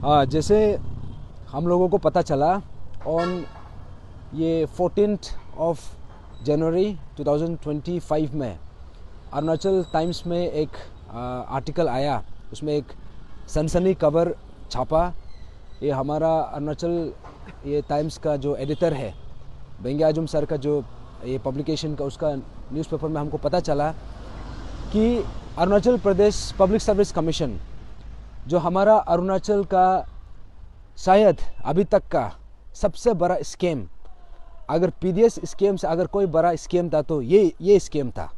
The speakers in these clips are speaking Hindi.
जैसे हम लोगों को पता चला ऑन ये 14th ऑफ जनवरी 2025 में अरुणाचल टाइम्स में एक आर्टिकल आया, उसमें एक सनसनी खबर छापा। ये हमारा अरुणाचल ये टाइम्स का जो एडिटर है बेंगे आजुम सर का जो ये पब्लिकेशन का उसका न्यूज़पेपर में हमको पता चला कि Arunachal Pradesh public service commission जो हमारा अरुणाचल का शायद अभी तक का सबसे बड़ा स्कैम, अगर पीडीएस स्कैम से अगर कोई बड़ा स्कैम था तो ये स्कैम था,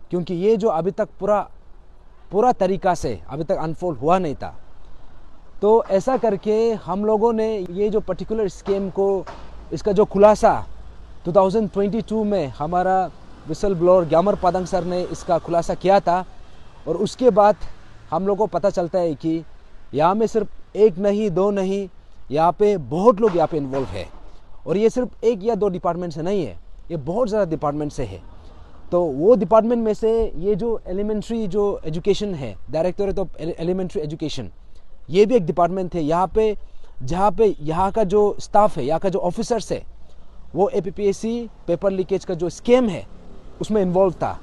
क्योंकि ये जो अभी तक पूरा तरीका से अभी तक अनफोल्ड हुआ नहीं था। तो ऐसा करके हम लोगों ने ये जो पर्टिकुलर स्कैम को इसका जो खुलासा 2022 में हमारा विसल ब्लोअर ग्यामर पादंग सर ने इसका खुलासा किया था, और उसके बाद हम लोगों को पता चलता है कि यहाँ में सिर्फ एक नहीं दो नहीं, यहाँ पे बहुत लोग यहाँ पे इन्वॉल्व है, और ये सिर्फ एक या दो डिपार्टमेंट से नहीं है, ये बहुत ज़्यादा डिपार्टमेंट से है। तो वो डिपार्टमेंट में से ये जो एलिमेंट्री जो एजुकेशन है, डायरेक्टोरेट ऑफ एलिमेंट्री एजुकेशन, ये भी एक डिपार्टमेंट है यहाँ पे, जहाँ पे यहाँ का जो स्टाफ है, यहाँ का जो ऑफिसर्स है, वो एपीपीएससी पेपर लीकेज का जो स्कैम है उसमें इन्वॉल्व था।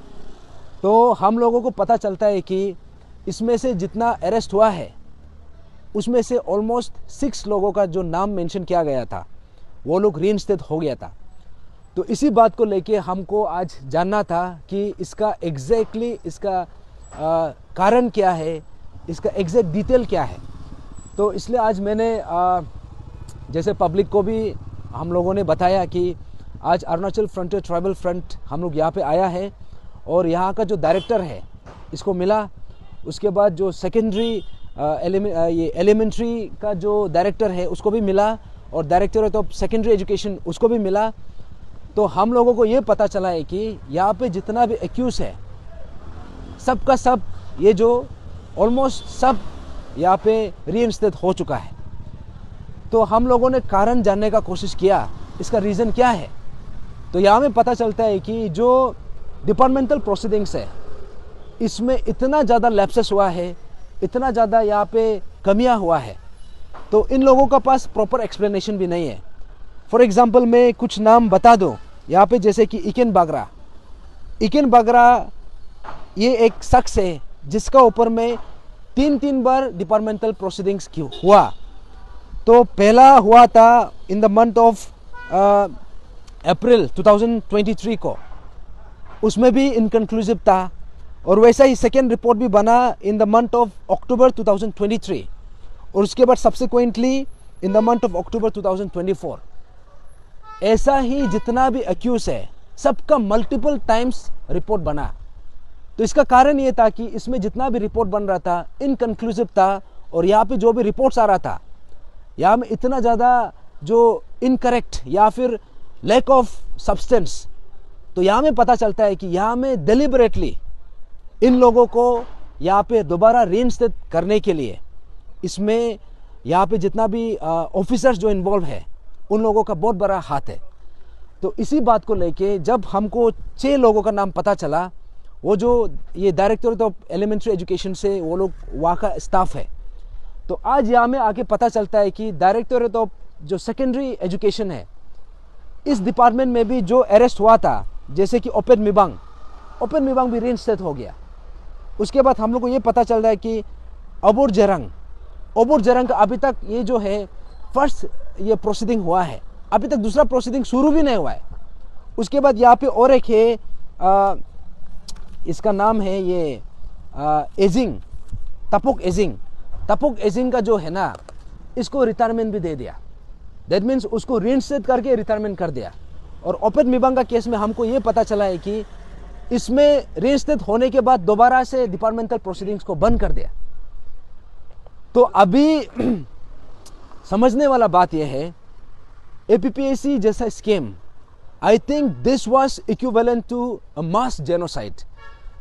तो हम लोगों को पता चलता है कि इसमें से जितना अरेस्ट हुआ है उसमें से ऑलमोस्ट 6 लोगों का जो नाम मेंशन किया गया था वो लोग रीइंस्टेट हो गया था। तो इसी बात को लेके हमको आज जानना था कि इसका एग्जैक्टली इसका कारण क्या है, इसका एग्जैक्ट डिटेल क्या है। तो इसलिए आज मैंने जैसे पब्लिक को भी हम लोगों ने बताया कि आज अरुणाचल फ्रंटियर ट्राइबल फ्रंट हम लोग यहाँ पे आया है, और यहाँ का जो डायरेक्टर है इसको मिला, उसके बाद जो सेकेंडरी ये एलिमेंट्री का जो डायरेक्टर है उसको भी मिला, और डायरेक्टरेट ऑफ सेकेंडरी एजुकेशन उसको भी मिला। तो हम लोगों को ये पता चला है कि यहाँ पे जितना भी एक्यूज है सब का सब ये जो ऑलमोस्ट सब यहाँ पे रीइंस्टेट हो चुका है। तो हम लोगों ने कारण जानने का कोशिश किया, इसका रीज़न क्या है। तो यहाँ में पता चलता है कि जो डिपार्टमेंटल प्रोसीडिंग्स है इसमें इतना ज़्यादा लैप्सेस हुआ है, इतना ज़्यादा यहाँ पे कमियां हुआ है, तो इन लोगों का पास प्रॉपर एक्सप्लेनेशन भी नहीं है। फॉर एग्जांपल मैं कुछ नाम बता दूं यहाँ पे, जैसे कि इकेन बागरा ये एक शख्स है जिसका ऊपर में 3 बार डिपार्टमेंटल प्रोसीडिंग्स हुआ। तो पहला हुआ था in the month of April 2023 को, उसमें भी इनकन्क्लूसिव था, और वैसा ही सेकेंड रिपोर्ट भी बना in the month of October 2023, और उसके बाद subsequently in the month of October 2024। ऐसा ही जितना भी एक्यूज है सबका मल्टीपल टाइम्स रिपोर्ट बना। तो इसका कारण ये था कि इसमें जितना भी रिपोर्ट बन रहा था इनकन्क्लूसिव था, और यहाँ पे जो भी रिपोर्ट्स आ रहा था यहाँ में इतना ज़्यादा जो इनकरेक्ट या फिर लैक ऑफ सब्सटेंस। तो यहाँ में पता चलता है कि यहाँ में डेलिबरेटली इन लोगों को यहाँ पे दोबारा रीइंस्टेट करने के लिए इसमें यहाँ पे जितना भी ऑफिसर्स जो इन्वॉल्व है उन लोगों का बहुत बड़ा हाथ है। तो इसी बात को लेके जब हमको 6 लोगों का नाम पता चला, वो जो ये डायरेक्टरेट ऑफ एलिमेंट्री एजुकेशन से वो लोग वहाँ का स्टाफ है, तो आज यहाँ में आके पता चलता है कि डायरेक्टरेट ऑफ जो सेकेंडरी एजुकेशन है इस डिपार्टमेंट में भी जो अरेस्ट हुआ था, जैसे कि ओपेन मिबांग भी रीइंस्टेट हो गया। उसके बाद हम लोग को ये पता चल रहा है कि अबोर जरंग का अभी तक ये जो है फर्स्ट ये प्रोसीडिंग हुआ है, अभी तक दूसरा प्रोसीडिंग शुरू भी नहीं हुआ है। उसके बाद यहाँ पे और एक है इसका नाम है ये तपोक एजिंग का जो है ना, इसको रिटायरमेंट भी दे दिया। दैट मीन्स उसको रीइंस्टेट करके रिटायरमेंट कर दिया। और ओपेन मिबांग का केस में हमको ये पता चला है कि इसमें रीइंस्टेट होने के बाद दोबारा से डिपार्टमेंटल प्रोसीडिंग्स को बंद कर दिया। तो अभी समझने वाला बात यह है, एपीपीएससी जैसा scheme, I think this was equivalent to a mass genocide.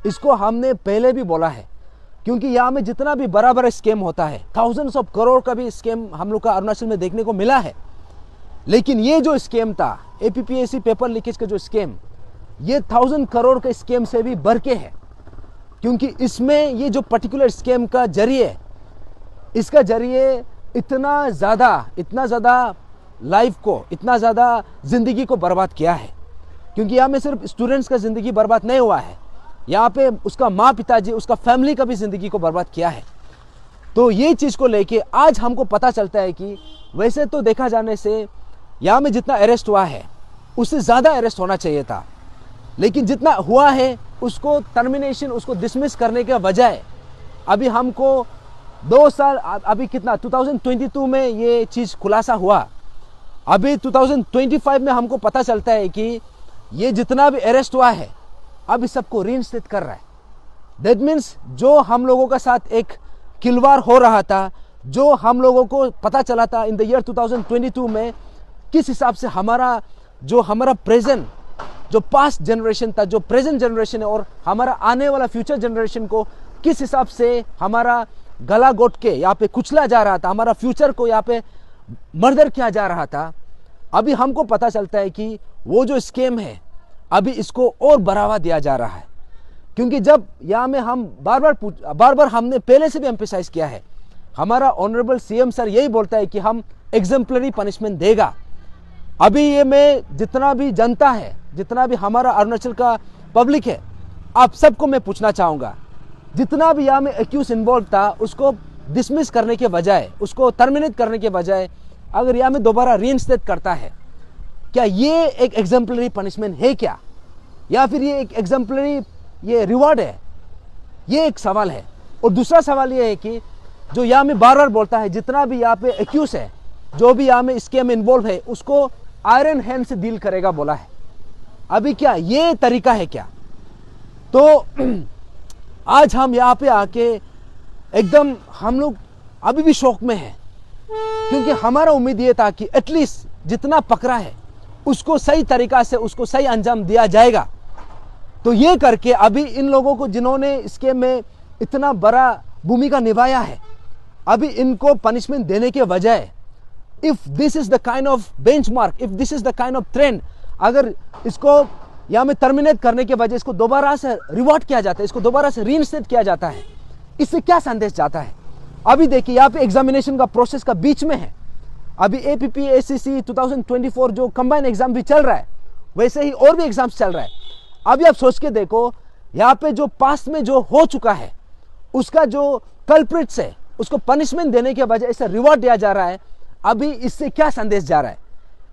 इसको हमने पहले भी बोला है, क्योंकि यहाँ में जितना भी बड़ा बड़ा स्कीम होता है, थाउजेंड्स ऑफ करोड़ का भी स्कीम हम लोग का अरुणाचल में देखने को मिला है, लेकिन ये जो स्कीम था एपीपीएससी पेपर लीकेज का जो स्कीम, ये 1000 करोड़ के स्कीम से भी बढ़ के है। क्योंकि इसमें ये जो पर्टिकुलर स्कीम का जरिए, इसका जरिए इतना ज़्यादा लाइफ को, इतना ज़्यादा ज़िंदगी को बर्बाद किया है। क्योंकि यहाँ में सिर्फ स्टूडेंट्स का ज़िंदगी बर्बाद नहीं हुआ है, यहाँ पे उसका माँ पिताजी, उसका फैमिली का भी ज़िंदगी को बर्बाद किया है। तो ये चीज़ को लेके आज हमको पता चलता है कि वैसे तो देखा जाने से यहाँ में जितना अरेस्ट हुआ है उससे ज़्यादा अरेस्ट होना चाहिए था, लेकिन जितना हुआ है उसको टर्मिनेशन, उसको डिसमिस करने के बजाय अभी हमको 2 साल, अभी कितना 2022 में ये चीज़ खुलासा हुआ, अभी 2025 में हमको पता चलता है कि ये जितना भी अरेस्ट हुआ है अब इस सबको रीइंस्टेट कर रहा है। दैट मीन्स जो हम लोगों का साथ एक खिलवाड़ हो रहा था, जो हम लोगों को पता चला था इन द ईयर 2022 में, किस हिसाब से हमारा प्रेजेंट, जो पास्ट जनरेशन था, जो प्रेजेंट जनरेशन है और हमारा आने वाला फ्यूचर जनरेशन को किस हिसाब से हमारा गला घोट के यहाँ पे कुचला जा रहा था, हमारा फ्यूचर को यहाँ पे मर्डर किया जा रहा था। अभी हमको पता चलता है कि वो जो स्कैम है अभी इसको और बढ़ावा दिया जा रहा है। क्योंकि जब यहाँ में हम बार बार हमने पहले से भी एम्फेसाइज किया है, हमारा ऑनरेबल सीएम सर यही बोलता है कि हम एग्जाम्पलरी पनिशमेंट देगा। अभी ये मैं जितना भी जनता है, जितना भी हमारा अरुणाचल का पब्लिक है, आप सबको मैं पूछना चाहूँगा, जितना भी यहाँ में एक्यूज इन्वॉल्व था उसको डिसमिस करने के बजाय, उसको टर्मिनेट करने के बजाय अगर यहाँ में दोबारा रीइंस्टेट करता है, क्या ये एक एग्जाम्पलरी पनिशमेंट है क्या, या फिर ये एक एग्जाम्पलरी ये रिवॉर्ड है? ये एक सवाल है। और दूसरा सवाल ये है कि जो यहाँ में बार बार बोलता है जितना भी यहाँ पे एक्यूज है, जो भी यहाँ में स्कैम इन्वॉल्व है, उसको आयरन हैंड से डील करेगा बोला है। अभी क्या ये तरीका है क्या? तो आज हम यहाँ पे आके एकदम हम लोग अभी भी शौक में हैं, क्योंकि हमारा उम्मीद ये था कि एटलीस्ट जितना पकड़ा है उसको सही तरीका से, उसको सही अंजाम दिया जाएगा। तो ये करके अभी इन लोगों को जिन्होंने स्कैम में इतना बड़ा भूमिका निभाया है, अभी इनको पनिशमेंट देने के बजाय, if this is the kind of benchmark, if this is the kind of trend, अगर इसको यहाँ में टर्मिनेट करने के बजाय इसको दोबारा से रिवॉर्ड किया जाता है, इसको दोबारा से रीइंस्टेट किया जाता है, इससे क्या संदेश जाता है? अभी देखिए यहाँ पे एग्जामिनेशन का प्रोसेस का बीच में है, अभी APP ACC 2024 जो कंबाइन एग्जाम भी चल रहा है, वैसे ही और भी एग्जाम्स चल रहा है। अभी आप सोच के देखो, यहाँ पे जो पास्ट में जो हो चुका है उसका जो कल्प्रिट्स है उसको पनिशमेंट देने के बजाय इसे रिवॉर्ड दिया जा रहा है। अभी इससे क्या संदेश जा रहा है?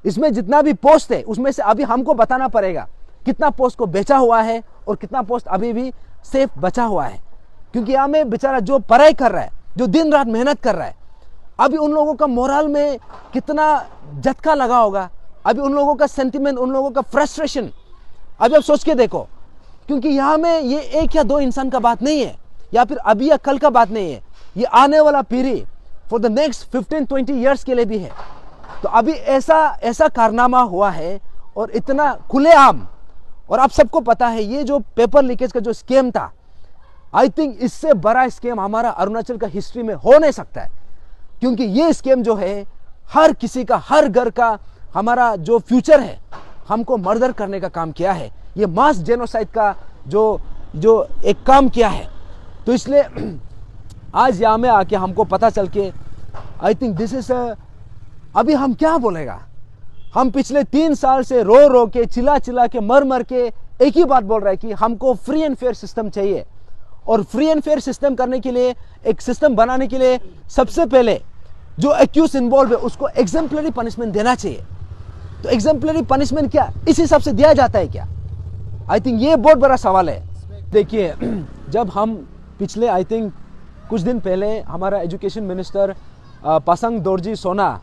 इसमें जितना भी पोस्ट है उसमें से अभी हमको बताना पड़ेगा कितना पोस्ट को बेचा हुआ है और कितना पोस्ट अभी भी सेफ बचा हुआ है। क्योंकि यहाँ में बेचारा जो पढ़ाई कर रहा है, जो दिन रात मेहनत कर रहा है, अभी उन लोगों का मोरल में कितना झटका लगा होगा, अभी उन लोगों का सेंटिमेंट, उन लोगों का फ्रस्ट्रेशन, अभी आप सोच के देखो। क्योंकि यहाँ में ये 1 या 2 इंसान का बात नहीं है, या फिर अभी या कल का बात नहीं है, ये आने वाला पीढ़ी फॉर द नेक्स्ट 15-20 ईयर्स के लिए भी है। तो अभी ऐसा कारनामा हुआ है और इतना खुलेआम, और आप सबको पता है ये जो पेपर लीकेज का जो स्कैम था, आई थिंक इससे बड़ा स्कैम हमारा अरुणाचल का हिस्ट्री में हो नहीं सकता है। क्योंकि ये स्कैम जो है हर किसी का, हर घर का, हमारा जो फ्यूचर है हमको मर्डर करने का काम किया है, ये मास जेनोसाइड का जो एक काम किया है। तो इसलिए आज यहाँ में आके हमको पता चल के आई थिंक दिस इज अभी हम क्या बोलेगा, हम पिछले 3 साल से रो के, चिल्ला के, मर के एक ही बात बोल रहा है कि हमको फ्री एंड फेयर सिस्टम चाहिए। और फ्री एंड फेयर सिस्टम करने के लिए, एक सिस्टम बनाने के लिए सबसे पहले जो एक्यूज इन्वॉल्व है उसको एग्जाम्पलरी पनिशमेंट देना चाहिए। तो एग्जाम्पलरी पनिशमेंट क्या इस हिसाब से दिया जाता है क्या? आई थिंक ये बहुत बड़ा सवाल है। देखिए, जब हम पिछले आई थिंक कुछ दिन पहले हमारा एजुकेशन मिनिस्टर पासांग दोरजी सोना,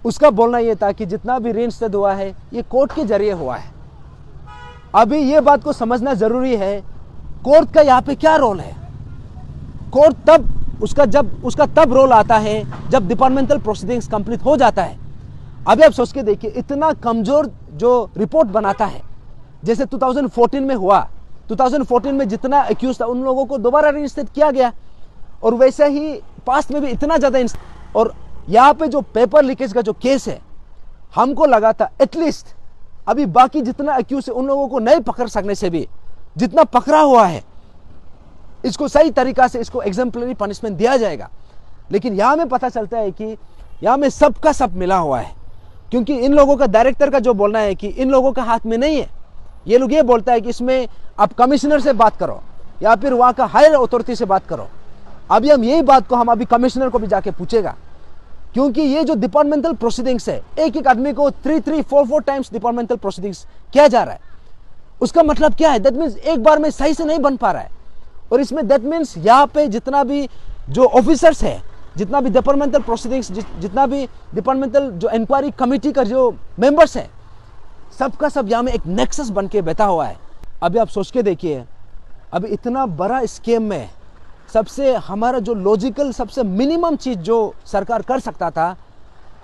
उसका बोलना ये था कि जितना भी रीइंस्टेट हुआ है ये कोर्ट के जरिए हुआ है। अभी ये बात को समझना जरूरी है, कोर्ट का यहाँ पे क्या रोल है। कोर्ट तब रोल आता है जब डिपार्टमेंटल प्रोसीडिंग्स कंप्लीट हो जाता है। अभी आप सोच के देखिए, इतना कमजोर जो रिपोर्ट बनाता है, जैसे 2014 में हुआ, 2014 में जितना एक्यूज था उन लोगों को दोबारा रीइंस्टेट किया गया, और वैसे ही पास्ट में भी इतना ज्यादा। और यहाँ पे जो पेपर लीकेज का जो केस है, हमको लगा था एटलीस्ट अभी बाकी जितना एक्यूज है उन लोगों को नहीं पकड़ सकने से भी जितना पकड़ा हुआ है इसको सही तरीका से इसको एग्जाम्पलरी पनिशमेंट दिया जाएगा। लेकिन यहाँ में पता चलता है कि यहाँ में सबका सब मिला हुआ है, क्योंकि इन लोगों का डायरेक्टर का जो बोलना है कि इन लोगों का हाथ में नहीं है। ये लोग ये बोलता है कि इसमें आप कमिश्नर से बात करो या फिर वहाँ का हायर अथॉरिटी से बात करो। अभी हम यही बात को हम अभी कमिश्नर को भी जाके पूछेगा, क्योंकि ये जो डिपार्टमेंटल प्रोसीडिंग्स है, एक एक आदमी को 3-4 टाइम्स डिपार्टमेंटल प्रोसीडिंग्स किया जा रहा है। उसका मतलब क्या है? दैट मीन्स एक बार में सही से नहीं बन पा रहा है। और इसमें दैट मीन्स यहाँ पे जितना भी जो ऑफिसर्स है, जितना भी डिपार्टमेंटल प्रोसीडिंग्स, जितना भी डिपार्टमेंटल जो इंक्वायरी कमेटी का जो मेंबर्स है, सबका सब यहाँ में एक नेक्सस बन के बैठा हुआ है। अभी आप सोच के देखिए, अभी इतना बड़ा स्कीम में सबसे हमारा जो लॉजिकल सबसे मिनिमम चीज़ जो सरकार कर सकता था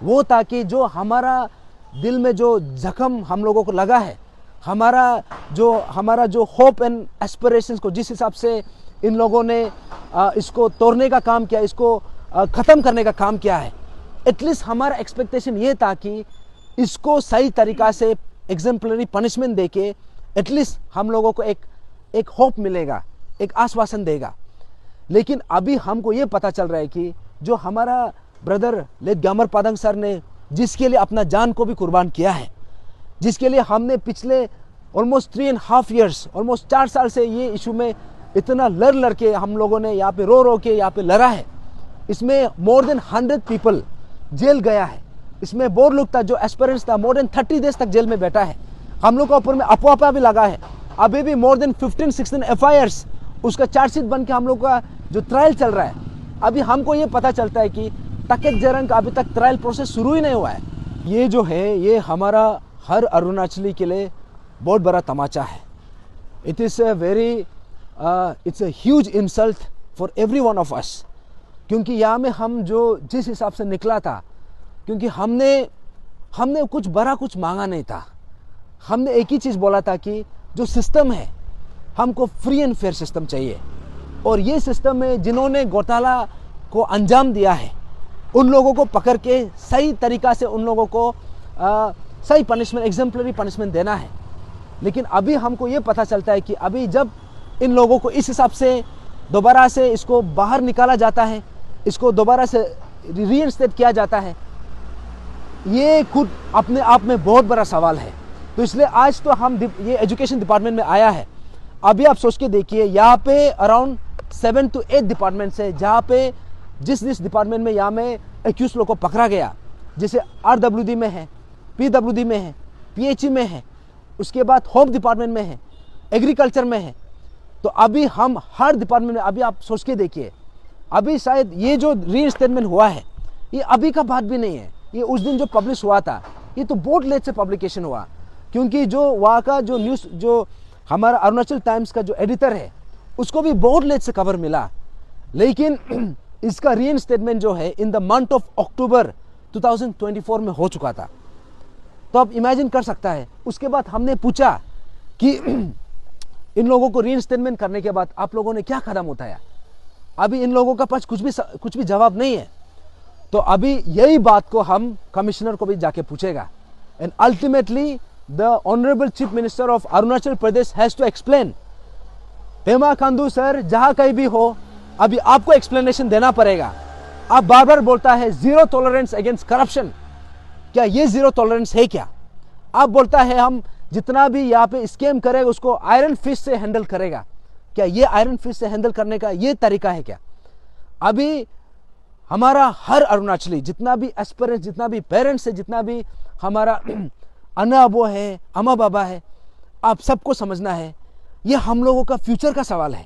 वो था कि जो हमारा दिल में जो जख्म हम लोगों को लगा है, हमारा जो होप एंड एस्पिरेशंस को जिस हिसाब से इन लोगों ने इसको तोड़ने का काम किया, इसको ख़त्म करने का काम किया है, एटलीस्ट हमारा एक्सपेक्टेशन ये था कि इसको सही तरीक़ा से एग्जाम्पलरी पनिशमेंट देके एटलीस्ट हम लोगों को एक होप मिलेगा, एक आश्वासन देगा। लेकिन अभी हमको ये पता चल रहा है कि जो हमारा ब्रदर लेट ग्यामर पादंग सर ने जिसके लिए अपना जान को भी कुर्बान किया है, जिसके लिए हमने पिछले ऑलमोस्ट 3.5 years, ऑलमोस्ट 4 साल से ये इशू में इतना लड़ के हम लोगों ने यहाँ पे रो के यहाँ पे लड़ा है। इसमें मोर देन 100 पीपल जेल गया है। इसमें बोर लोग था जो एस्पिरेंट्स था, मोर देन 30 days तक जेल में बैठा है। हम लोग का ऊपर में अफवाह भी लगा है। अभी भी मोर देन 15-16 FIRs उसका चार्जशीट बन के हम लोग का जो ट्रायल चल रहा है। अभी हमको ये पता चलता है कि तकेत जरंग का अभी तक ट्रायल प्रोसेस शुरू ही नहीं हुआ है। ये जो है ये हमारा हर अरुणाचली के लिए बहुत बड़ा तमाचा है। It is it's a huge insult for every one of us, क्योंकि यहाँ में हम जो जिस हिसाब से निकला था, क्योंकि हमने कुछ बड़ा कुछ मांगा नहीं था। हमने एक ही चीज़ बोला था कि जो सिस्टम है हमको फ्री एंड फेयर सिस्टम चाहिए, और ये सिस्टम में जिन्होंने घोटाला को अंजाम दिया है उन लोगों को पकड़ के सही तरीक़ा से उन लोगों को सही पनिशमेंट, एग्जाम्पलरी पनिशमेंट देना है। लेकिन अभी हमको ये पता चलता है कि अभी जब इन लोगों को इस हिसाब से दोबारा से इसको बाहर निकाला जाता है, इसको दोबारा से रीइंस्टेट किया जाता है, ये खुद अपने आप में बहुत बड़ा सवाल है। तो इसलिए आज तो हम ये एजुकेशन डिपार्टमेंट में आया है। अभी आप सोच के देखिए, यहाँ पे अराउंड 7 to 8 डिपार्टमेंट्स है जहाँ पे जिस डिपार्टमेंट में यहाँ में एक्यूज लोग को पकड़ा गया, जैसे RWD में है, PWD में है, PHE में है, उसके बाद होम डिपार्टमेंट में है, एग्रीकल्चर में है। तो अभी हम हर डिपार्टमेंट में, अभी आप सोच के देखिए, अभी शायद ये जो रीइंस्टेटमेंट हुआ है ये अभी का बात भी नहीं है। ये उस दिन जो पब्लिश हुआ था ये तो बहुत लेट से पब्लिकेशन हुआ, क्योंकि जो वहाँ का जो न्यूज़, जो हमारा अरुणाचल टाइम्स का जो एडिटर है उसको भी बहुत लेट से कवर मिला। लेकिन इसका रीइंस्टेटमेंट जो है in the month of October 2024 में हो चुका था। तो आप इमेजिन कर सकता है। उसके बाद हमने पूछा कि इन लोगों को रीइंस्टेटमेंट करने के बाद आप लोगों ने क्या कदम उठाया। अभी इन लोगों का पास कुछ भी जवाब नहीं है। तो अभी यही बात को हम कमिश्नर को भी जाके पूछेगा। And ultimately the honourable chief minister of Arunachal Pradesh has to explain. Pema Khandu sir जहाँ कहीं भी हो, अभी आपको एक्सप्लेनेशन देना पड़ेगा। आप बार बार बोलता है जीरो टॉलरेंस अगेंस्ट करप्शन, क्या ये जीरो टॉलरेंस है क्या? आप बोलता है हम जितना भी यहाँ पे स्कैम करेगा उसको आयरन फिस्ट से हैंडल करेगा, क्या ये आयरन फिस्ट से हैंडल करने का ये तरीका है क्या? अभी हमारा हर अरुणाचली, जितना भी एस्पिरेंट्स, जितना भी पेरेंट्स है, जितना भी हमारा अन्ना अबो है, अम्मा बाबा है, आप सबको समझना है ये हम लोगों का फ्यूचर का सवाल है।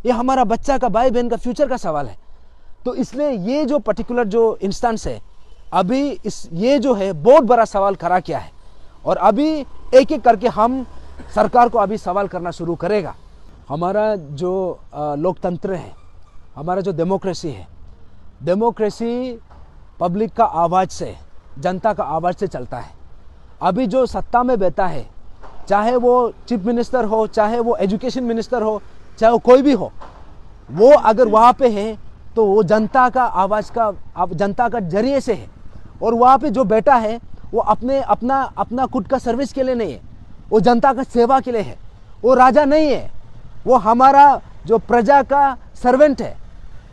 ये हमारा बच्चा का, भाई बहन का फ्यूचर का सवाल है। तो इसलिए ये जो पर्टिकुलर जो इंस्टेंस है, अभी ये जो है बहुत बड़ा सवाल खड़ा किया है। और अभी एक एक करके हम सरकार को अभी सवाल करना शुरू करेगा। हमारा जो लोकतंत्र है, हमारा जो डेमोक्रेसी है, डेमोक्रेसी पब्लिक का आवाज़ से, जनता का आवाज़ से चलता है। अभी जो सत्ता में बैठा है, चाहे वो चीफ मिनिस्टर हो, चाहे वो एजुकेशन मिनिस्टर हो, चाहे वो कोई भी हो, वो अगर वहाँ पे है तो वो जनता का आवाज़ का, जनता का जरिए से है। और वहाँ पे जो बैठा है वो अपना खुद का सर्विस के लिए नहीं है, वो जनता का सेवा के लिए है। वो राजा नहीं है, वो हमारा जो प्रजा का सर्वेंट है।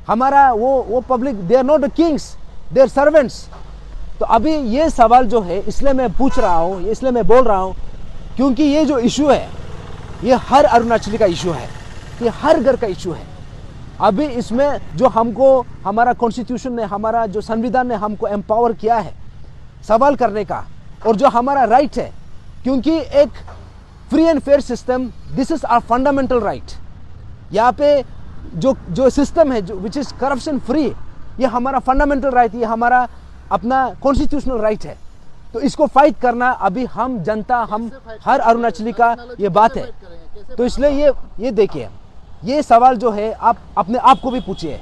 हमारा वो public, they are not the kings, they are servants. तो अभी ये सवाल जो है इसलिए मैं पूछ रहा हूँ, इसलिए मैं बोल रहा हूँ, क्योंकि ये जो इशू है ये हर अरुणाचली का इशू है, ये हर घर का इशू है। अभी इसमें जो हमको हमारा कॉन्स्टिट्यूशन ने, हमारा जो संविधान ने हमको एम्पावर किया है सवाल करने का, और जो हमारा राइट है, क्योंकि एक free and fair system, this is our fundamental right. यहाँ पे जो सिस्टम है जो विच इज करप्शन फ्री, ये हमारा फंडामेंटल राइट, ये हमारा अपना कॉन्स्टिट्यूशनल राइट है। तो इसको फाइट करना अभी हम जनता, हम हर अरुणाचली का ये बात है। तो इसलिए ये देखिए, ये सवाल जो है आप अपने आप को भी पूछिए,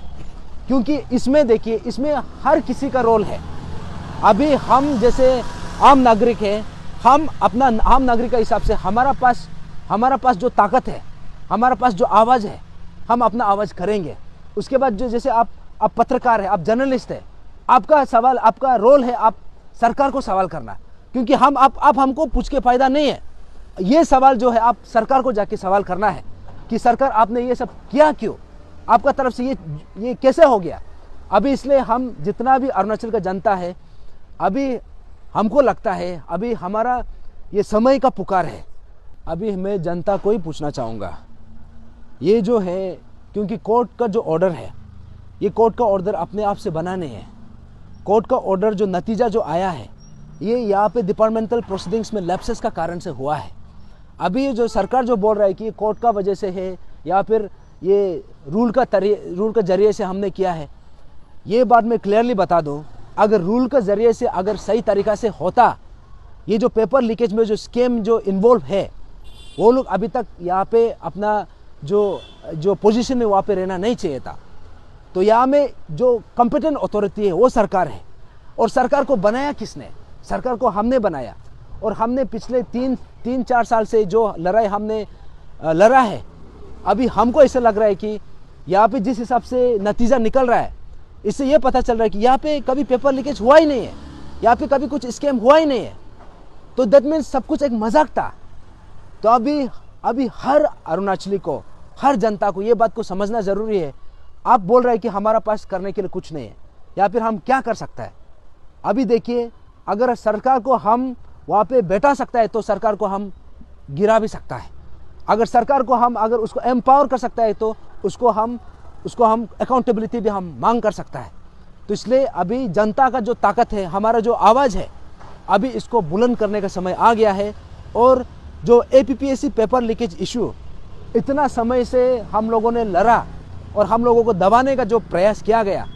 क्योंकि इसमें देखिए, इसमें हर किसी का रोल है। अभी हम जैसे आम नागरिक हैं, हम अपना आम नागरिक के हिसाब से हमारा पास जो ताकत है, हमारा पास जो आवाज़ है, हम अपना आवाज़ करेंगे। उसके बाद जो जैसे आप पत्रकार है, आप जर्नलिस्ट है, आपका सवाल, आपका रोल है आप सरकार को सवाल करना, क्योंकि आप हमको पूछ के फायदा नहीं है। ये सवाल जो है आप सरकार को जाके सवाल करना है कि सरकार आपने ये सब किया क्यों, आपका तरफ से ये कैसे हो गया। अभी इसलिए हम जितना भी अरुणाचल का जनता है, अभी हमको लगता है अभी हमारा ये समय का पुकार है। अभी मैं जनता को ही पूछना चाहूँगा, ये जो है, क्योंकि कोर्ट का जो ऑर्डर है, ये कोर्ट का ऑर्डर अपने आप से बना नहीं है। कोर्ट का ऑर्डर जो नतीजा जो आया है, ये यहाँ पे डिपार्टमेंटल प्रोसीडिंग्स में लैप्सेस का कारण से हुआ है। अभी जो सरकार जो बोल रहा है कि ये कोर्ट का वजह से है या फिर ये रूल का जरिए से हमने किया है, ये बात मैं क्लियरली बता दूं, अगर रूल का जरिए से अगर सही तरीक़ा से होता, ये जो पेपर लीकेज में जो स्कैम जो इन्वॉल्व है, वो लोग अभी तक यहाँ पे अपना जो पोजीशन में वहाँ पे रहना नहीं चाहिए था। तो यहाँ में जो कॉम्पिटेंट अथॉरिटी है वो सरकार है, और सरकार को बनाया किसने? सरकार को हमने बनाया, और हमने पिछले तीन चार साल से जो लड़ाई हमने लड़ा है, अभी हमको ऐसा लग रहा है कि यहाँ पे जिस हिसाब से नतीजा निकल रहा है, इससे ये पता चल रहा है कि यहाँ पे कभी पेपर लीकेज हुआ ही नहीं है, यहाँ पे कभी कुछ स्कैम हुआ ही नहीं है। तो दैट मीन्स सब कुछ एक मजाक था। तो अभी हर अरुणाचली को, हर जनता को ये बात को समझना ज़रूरी है। आप बोल रहे हैं कि हमारा पास करने के लिए कुछ नहीं है, या फिर हम क्या कर सकता है। अभी देखिए, अगर सरकार को हम वहाँ पे बैठा सकता है तो सरकार को हम गिरा भी सकता है। अगर सरकार को हम अगर उसको एम्पावर कर सकता है तो उसको हम अकाउंटेबिलिटी भी हम मांग कर सकता है। तो इसलिए अभी जनता का जो ताकत है, हमारा जो आवाज़ है, अभी इसको बुलंद करने का समय आ गया है। और जो APPSC पेपर लीकेज इशू इतना समय से हम लोगों ने लड़ा और हम लोगों को दबाने का जो प्रयास किया गया,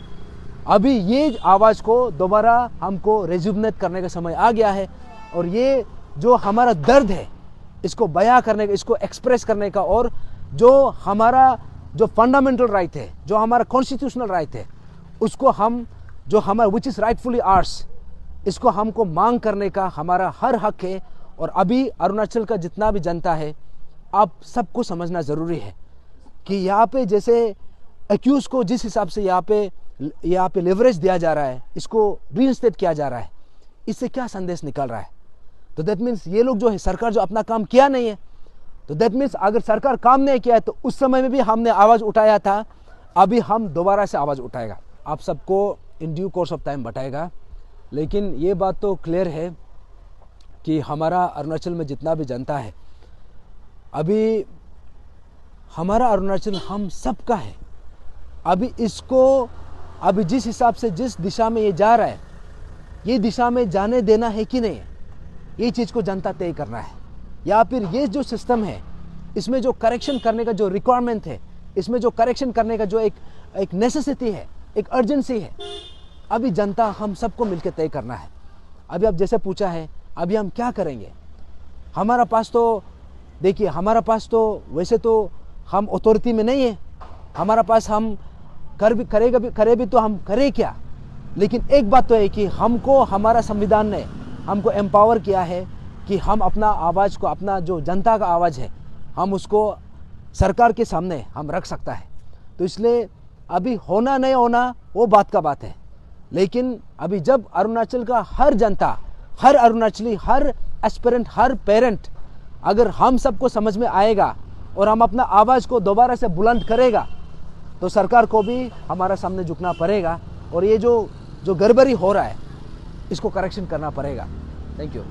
अभी ये आवाज़ को दोबारा हमको रेजुवनेट करने का समय आ गया है। और ये जो हमारा दर्द है, इसको बयां करने का, इसको एक्सप्रेस करने का, और जो हमारा जो फंडामेंटल राइट है, जो हमारा कॉन्स्टिट्यूशनल राइट है, उसको हम जो हमारा विच इज़ राइटफुली आर्स, इसको हमको मांग करने का हमारा हर हक है। और अभी अरुणाचल का जितना भी जनता है, आप सबको समझना ज़रूरी है कि यहाँ पे जैसे एक्यूज़ को जिस हिसाब से यहाँ पे लेवरेज दिया जा रहा है, इसको रीइंस्टेट किया जा रहा है, इससे क्या संदेश निकल रहा है? तो दैट मीन्स ये लोग जो है, सरकार जो अपना काम किया नहीं है। तो दैट मीन्स अगर सरकार काम नहीं किया है तो उस समय में भी हमने आवाज़ उठाया था, अभी हम दोबारा से आवाज़ उठाएगा। आप सबको in due course of time बताएगा, लेकिन ये बात तो क्लियर है कि हमारा अरुणाचल में जितना भी जनता है, अभी हमारा अरुणाचल हम सबका है। अभी इसको अभी जिस हिसाब से जिस दिशा में ये जा रहा है, ये दिशा में जाने देना है कि नहीं, ये चीज़ को जनता तय करना है। या फिर ये जो सिस्टम है, इसमें जो करेक्शन करने का जो रिक्वायरमेंट है, इसमें जो करेक्शन करने का जो एक नेसेसिटी है, एक अर्जेंसी है, अभी जनता हम सबको मिलकर तय करना है। अभी आप जैसे पूछा है, अभी हम क्या करेंगे? हमारा पास तो देखिए, हमारा पास तो वैसे तो हम अथॉरिटी में नहीं है, हमारा पास हम करे भी तो हम करें क्या? लेकिन एक बात तो है कि हमको हमारा संविधान ने हमको एम्पावर किया है कि हम अपना आवाज़ को, अपना जो जनता का आवाज़ है, हम उसको सरकार के सामने हम रख सकता है। तो इसलिए अभी होना नहीं होना वो बात का बात है, लेकिन अभी जब अरुणाचल का हर जनता, हर अरुणाचली, हर एस्पिरेंट, हर पेरेंट अगर हम सबको समझ में आएगा और हम अपना आवाज़ को दोबारा से बुलंद करेगा, तो सरकार को भी हमारे सामने झुकना पड़ेगा और ये जो गड़बड़ी हो रहा है इसको करेक्शन करना पड़ेगा। Thank you.